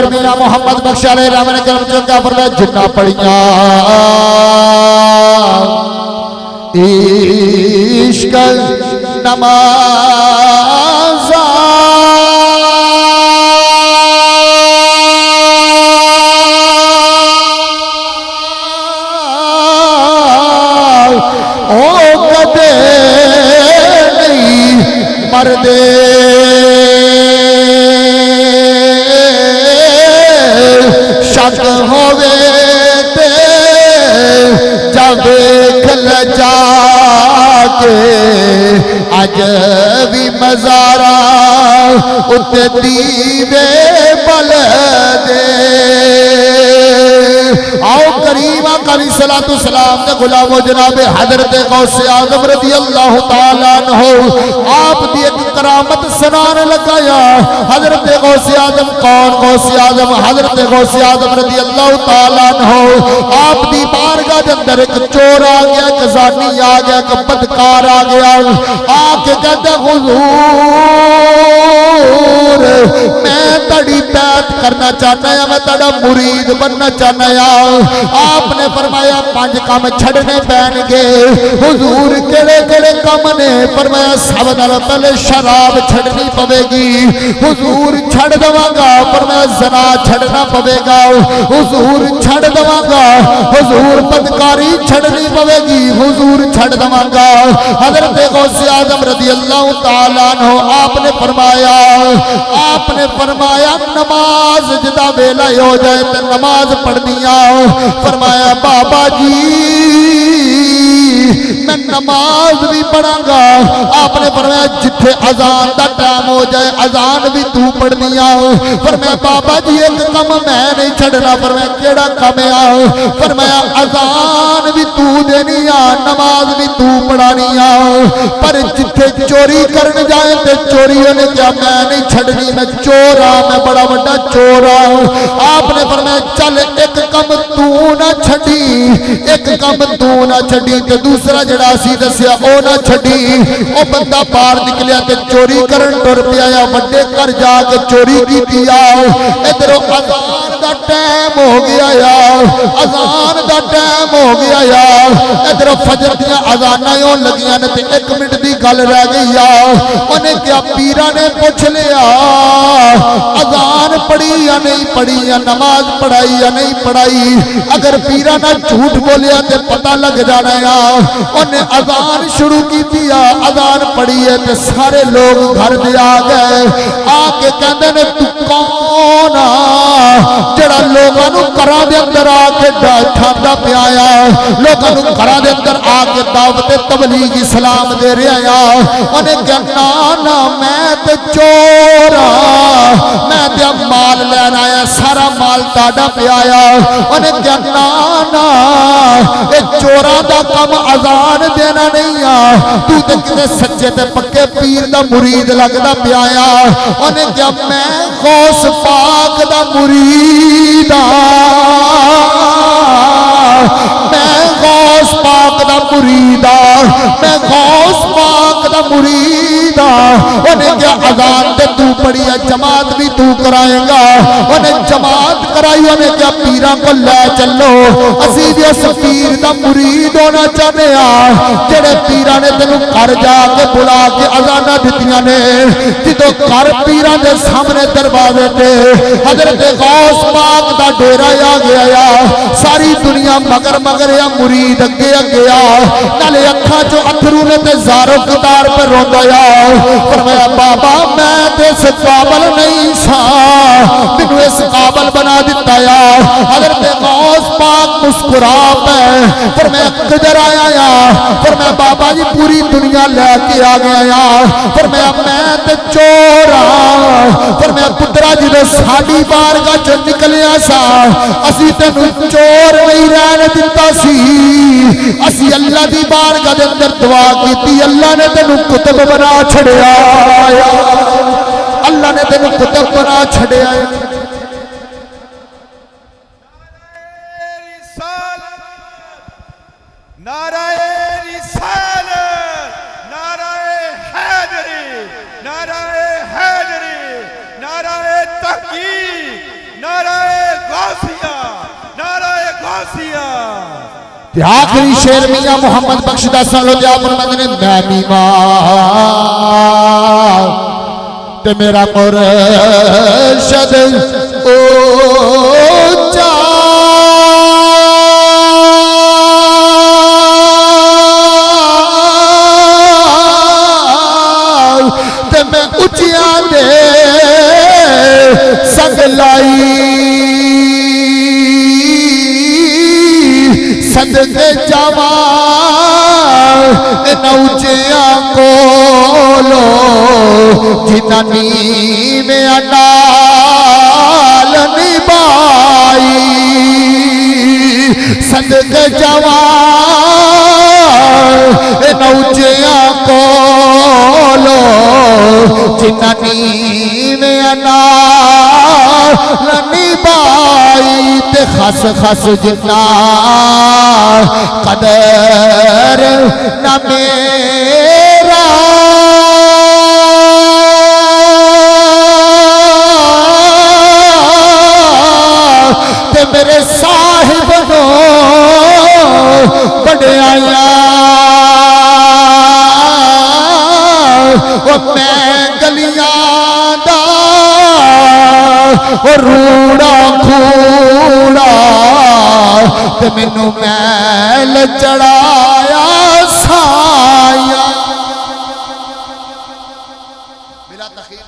میاں محمد بخش علیہ رحمہ نے کرم جو کیا فرمایا جنہ پڑھیاں عشق نماز او کدے نہیں مردے شک ہووے تے جب کھل جا کے اج بھی مزارا اتے دیوے بل دے آؤ کریم آقا علیہ السلام نے غلام و جناب حضرت غوث اعظم رضی اللہ تعالیٰ عنہ آپ دی ایک کرامت سنان لگایا حضرت غوث اعظم کون غوث اعظم حضرت غوث اعظم رضی اللہ تعالیٰ عنہ آپ دی بارگاہ دے اندر ایک چور آ گیا ایک زانی آ گیا ایک بدکار آ گیا آ کے کہتا حضور میں تڑی بیعت کرنا چاہتا ہے میں تڑا مرید بننا چاہتا ہے آپ نے فرمایا 5 کام چھڑنے پہن گے حضور کڑے کڑے کام نے فرمایا سب نال پہلے شراب چھڑنی پوے گی حضور چھڑ دواں گا فرمایا زنا چھڑنا پوے گا حضور چھڑ دواں گا حضور بدکاری چھڑنی پوے گی حضور چھڑ دواں گا حضرت غوث اعظم رضی اللہ تعالیٰ عنہ آپ نے فرمایا نماز جدا ویلا ہو جائے تے نماز پڑھنی فرمایا بابا جی میں نماز بھی پڑھاں گا آپ نے فرمایا جتھے اذان دا ٹائم ہو جائے اذان بھی تو پڑھنی فرمایا بابا جی ایک کم میں نہیں چھڑنا فرمایا کیڑا کم ہے فرمایا اذان بھی تو دینی نماز بھی تو پڑھانی پر جتھے چوری کرن جائے تے چوریوں نے کیا میں نہیں چھڑنی میں چور میں بڑا بڑا چور آپ نے فرمایا چل ایک کم تو نہ چھڑی ایک کم تو نہ چھڑی تے دوسرا جڑا سی دسیا او نہ چھڑی او بندہ باہر نکلیا تے چوری کرن ٹر پیا بڑے گھر جا کے چوری کیتی ادھر اذان دا ٹائم ہو گیا اذان دا ٹائم ہو گیا ادھر فجر دیاں اذاناں ہون لگیاں نے تے 1 منٹ دی گل رہ گئی انہیں کیا پیراں نے پوچھ لیا اذان پڑھی یا نہیں پڑھی یا نماز پڑھائی یا نہیں پڑھائی اگر پیراں نہ جھوٹ بولیا تے پتہ لگ جانا انہیں اذان شروع کی دیا اذان پڑھی ہے تے سارے لوگ گھر دے آ گئے آ کے کہندے نے تو کون جڑا لوگاں نو گھراں دے اندر آ کے ٹھاندا پیا لوگاں نو گھراں دے اندر آ کے دعوت تبلیغ اسلام دے رہا انہیں کہنا نا میں تے چور میں تے مال لین آیا سارا مال تاڑا پہ آیا انہیں کہنا نا اے چوراں دا کم اذان دینا نہیں تو تے کتے سچے تے پکے پیر دا مرید لگدا پہ آیا انہیں کہا میں غوث پاک دا مرید میں غوث پاک دا مرید میں غوث پاک دا مرید انہیں کیا اذان تے تو پڑھی ہے جماعت بھی تو کرائیں گا انہیں جماعت کرائی انہیں کیا پیراں کو لے چلو اسی بھی اس پیر دا مرید ہونا چاہنے جڑے پیراں نے تینوں کر جا کے بلا کے اذانہ دتیاں نے جدو کر پیراں دے سامنے دروازے تے حضرت غوث پاک دا ڈیرا آ گیا ساری دنیا مگر مگر یا مرید اگے اگیا نالے اکھاں چو اتھرو نے تے زارو قطار پر روندا فرمایا بابا میں تے اس قابل نہیں سا مینوں اس قابل بنا دیتا حضرت غوث پاک مسکرا پے فرمایا کدھر آیا فرمایا بابا جی پوری دنیا لے کے آ گیا فرمایا میں تے چور فرمایا پترا جی نے ساڈی بارگاہ چ نکلیا سا اسی تینوں چور نہیں رہن دتا سی اسی اللہ دی بارگاہ دے اندر دعا کیتی اللہ نے تینوں کتب بنا چھڑیا اللہ نے تینوں کتب بنا چھڑیا نعرہ رسالت نعرہ حیدری نعرہ حیدری نعرہ تحقیق نعرہ غوثیہ نعرہ غوثیہ تے آخری شیر میاں محمد بخش دا سن لو جا فرماتے نے میں بیمار تے میرا مرشد اوچا تے میں اچیاں دے سنگ لائی صدقے جوان ان اچیاں کولو جنہ نیم انال نبائی صدقے جوان ان اچیاں کولو جنہ نیم انال نبائی تے خس خس جنہ قدر نہ میرا تے میرے صاحب نو بڑے آیا وہ میں گلیاں دا وہ روڑا کھوڑا تے مینوں میل چڑھا